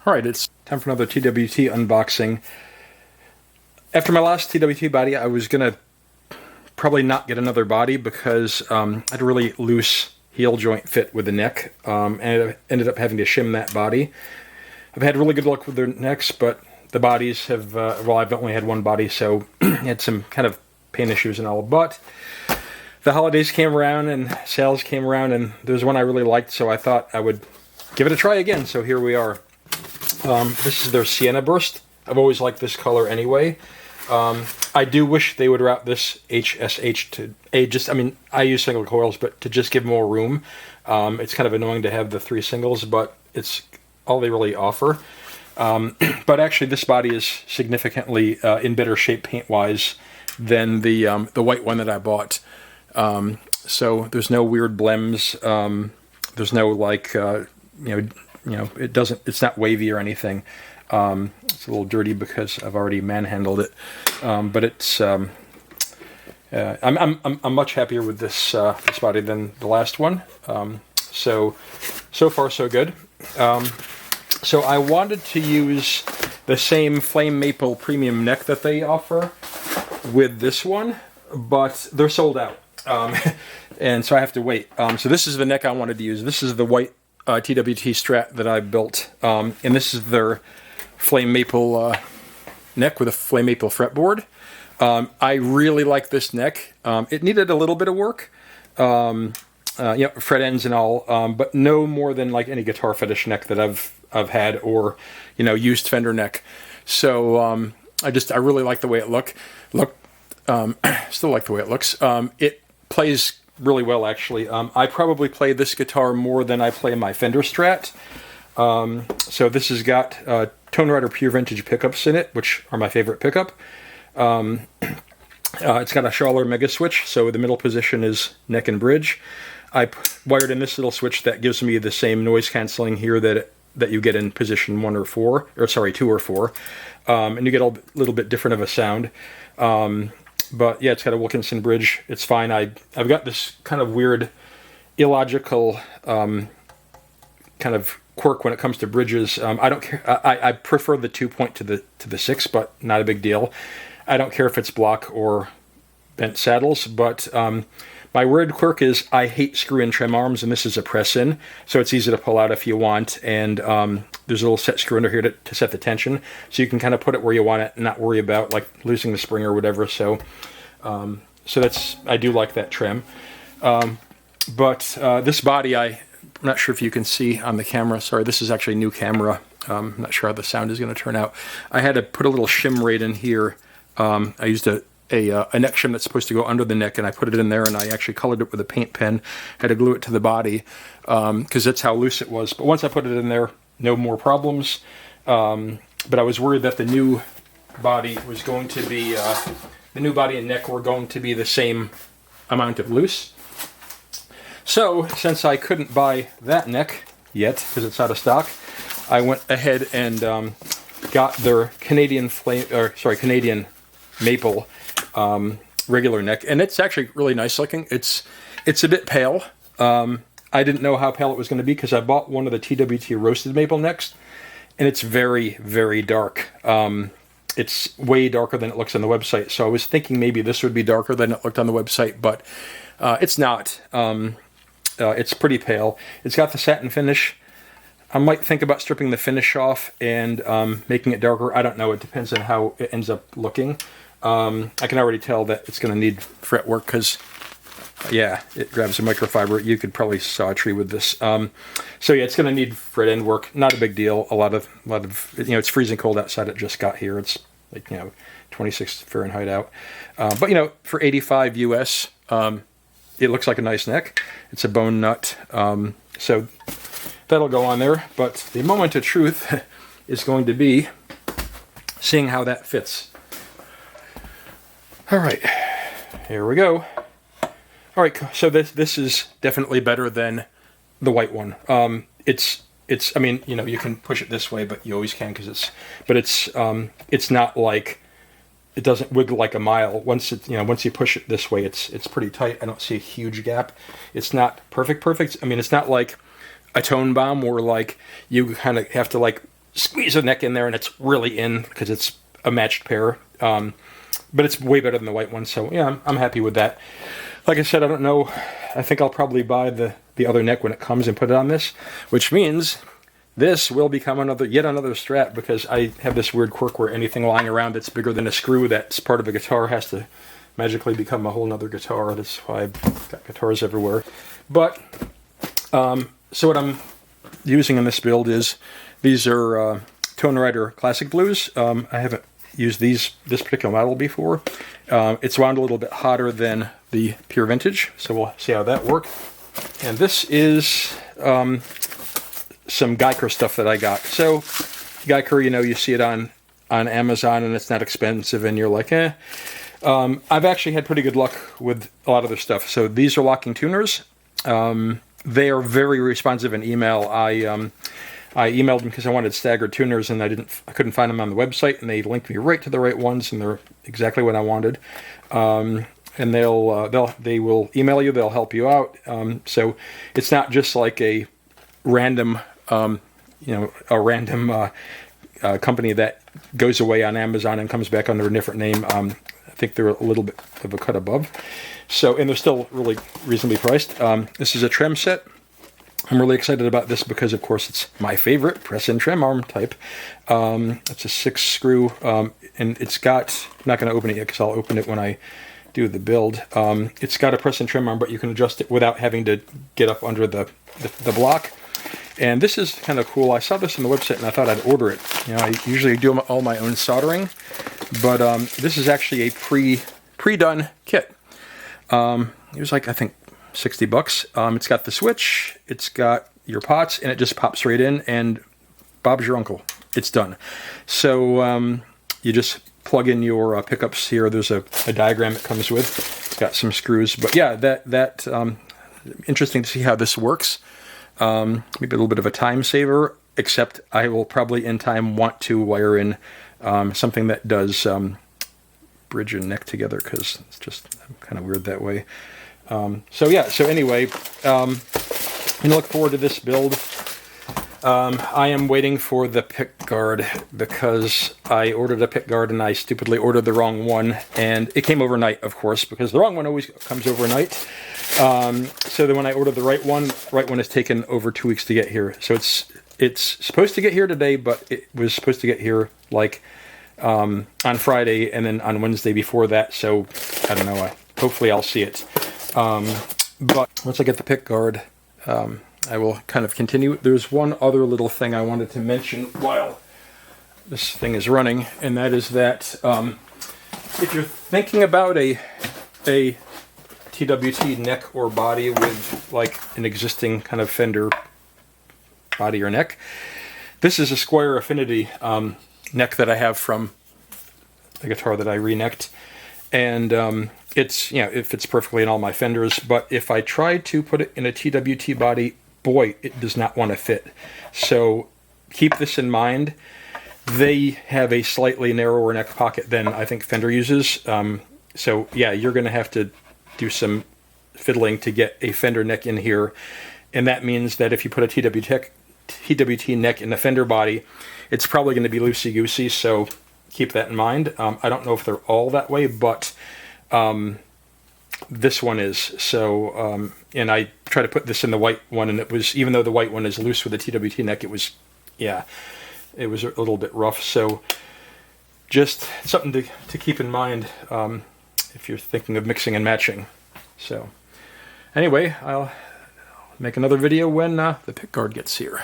Alright, it's time for another TWT unboxing. After my last TWT body, I was going to probably not get another body because I had a really loose heel joint fit with the neck, and I ended up having to shim that body. I've had really good luck with their necks, but the bodies have, well, I've only had one body, so I had some kind of pain issues and all, but the holidays came around and sales came around, and there was one I really liked, so I thought I would give it a try again, so here we are. This is their Sienna Burst. I've always liked this color anyway. I do wish they would route this HSH to a I use single coils, but to just give more room. It's kind of annoying to have the 3 singles, but it's all they really offer. But actually this body is significantly in better shape paint-wise than the white one that I bought. So there's no weird blems. There's no like, it's not wavy or anything. It's a little dirty because I've already manhandled it, but it's. I'm much happier with this body than the last one. So far so good. So I wanted to use the same flame maple premium neck that they offer with this one, but they're sold out, and so I have to wait. So this is the neck I wanted to use. This is the white TWT Strat that I built, and this is their flame maple neck with a flame maple fretboard. I really like this neck. It needed a little bit of work, fret ends and all, but no more than like any guitar fetish neck that I've had, or used Fender neck. So I really like the way it still like the way it looks. It plays really well, actually. I probably play this guitar more than I play my Fender Strat. So this has got Tone Rider Pure Vintage pickups in it, which are my favorite pickup. It's got a Schaller Mega Switch, so the middle position is neck and bridge. I wired in this little switch that gives me the same noise canceling here that you get in position 2 or 4, and you get a little bit different of a sound. But yeah, it's got a Wilkinson bridge. It's fine. I've got this kind of weird, illogical kind of quirk when it comes to bridges. I don't care. I prefer the 2-point to the 6, but not a big deal. I don't care if it's block or bent saddles, but my weird quirk is I hate screw-in trem arms, and this is a press-in, so it's easy to pull out if you want, and there's a little set screw under here to set the tension, so you can kind of put it where you want it and not worry about like losing the spring or whatever. So I do like that trem. But this body, I'm not sure if you can see on the camera. Sorry, this is actually a new camera. I'm not sure how the sound is going to turn out. I had to put a little shim right in here. I used a neck shim that's supposed to go under the neck, and I put it in there, and I actually colored it with a paint pen. Had to glue it to the body because that's how loose it was. But once I put it in there, no more problems. But I was worried that the new body was going to be, the new body and neck were going to be the same amount of loose. So since I couldn't buy that neck yet because it's out of stock, I went ahead and got their Canadian maple regular neck, and it's actually really nice looking. It's a bit pale. I didn't know how pale it was going to be because I bought one of the TWT roasted maple necks, and it's very, very dark. It's way darker than it looks on the website, so I was thinking maybe this would be darker than it looked on the website, but it's not. It's pretty pale. It's got the satin finish. I might think about stripping the finish off and making it darker. I don't know. It depends on how it ends up looking. I can already tell that it's going to need fret work because, yeah, it grabs a microfiber. You could probably saw a tree with this. So yeah, it's going to need fret end work. Not a big deal. A lot of it's freezing cold outside. It just got here. It's like 26 Fahrenheit out. But for 85 US, it looks like a nice neck. It's a bone nut. So that'll go on there. But the moment of truth is going to be seeing how that fits. All right, here we go. All right, so this is definitely better than the white one. It's you can push it this way, but you always can because it's not like, it doesn't wiggle like a mile. Once you push it this way, it's pretty tight. I don't see a huge gap. It's not perfect. I mean, it's not like a tone bomb where like you kind of have to like squeeze a neck in there and it's really in because it's a matched pair. But it's way better than the white one, so yeah, I'm happy with that. Like I said, I don't know. I think I'll probably buy the other neck when it comes and put it on this, which means this will become yet another Strat, because I have this weird quirk where anything lying around that's bigger than a screw that's part of a guitar has to magically become a whole nother guitar. That's why I've got guitars everywhere. But, so what I'm using in this build is, these are Tone Rider Classic Blues. I haven't used this particular model before. It's wound a little bit hotter than the Pure Vintage, so we'll see how that works. And this is some Geiker stuff that I got. So Geiker, you know, you see it on Amazon and it's not expensive and you're like, eh. I've actually had pretty good luck with a lot of their stuff. So these are locking tuners. They are very responsive in email. I emailed them because I wanted staggered tuners and I couldn't find them on the website, and they linked me right to the right ones, and they're exactly what I wanted. And they will email you. They'll help you out. So it's not just like a random, company that goes away on Amazon and comes back under a different name. I think they're a little bit of a cut above. So, and they're still really reasonably priced. This is a trem set. I'm really excited about this because, of course, it's my favorite press and trem arm type. It's a 6-screw, and it's got, I'm not going to open it yet because I'll open it when I do the build. It's got a press and trim arm, but you can adjust it without having to get up under the block. And this is kind of cool. I saw this on the website and I thought I'd order it. You know, I usually do all my own soldering, but this is actually a pre-done kit. It was like, I think, $60. It's got the switch, it's got your pots, and it just pops right in, and Bob's your uncle. It's done. So you just plug in your pickups here. There's a diagram it comes with. It's got some screws. But yeah, that interesting to see how this works. Maybe a little bit of a time saver, except I will probably in time want to wire in something that does bridge and neck together, because it's just kind of weird that way. So anyway, I look forward to this build. I am waiting for the pick guard because I ordered a pick guard and I stupidly ordered the wrong one, and it came overnight, of course, because the wrong one always comes overnight. So then when I ordered the right one has taken over 2 weeks to get here. So it's supposed to get here today, but it was supposed to get here like on Friday and then on Wednesday before that. So I don't know. Hopefully I'll see it. But once I get the pick guard, I will kind of continue. There's one other little thing I wanted to mention while this thing is running, and that is that if you're thinking about a TWT neck or body with like an existing kind of Fender body or neck, this is a Squire Affinity neck that I have from the guitar that I re-necked, and it's, you know, it fits perfectly in all my Fenders, but if I try to put it in a TWT body, boy, it does not want to fit. So keep this in mind. They have a slightly narrower neck pocket than I think Fender uses. So yeah, you're going to have to do some fiddling to get a Fender neck in here. And that means that if you put a TWT neck in the Fender body, it's probably going to be loosey-goosey, so keep that in mind. I don't know if they're all that way, but this one is. So, and I tried to put this in the white one, and it was, even though the white one is loose with the TWT neck, it was a little bit rough. So just something to keep in mind if you're thinking of mixing and matching. So anyway, I'll make another video when the pick guard gets here.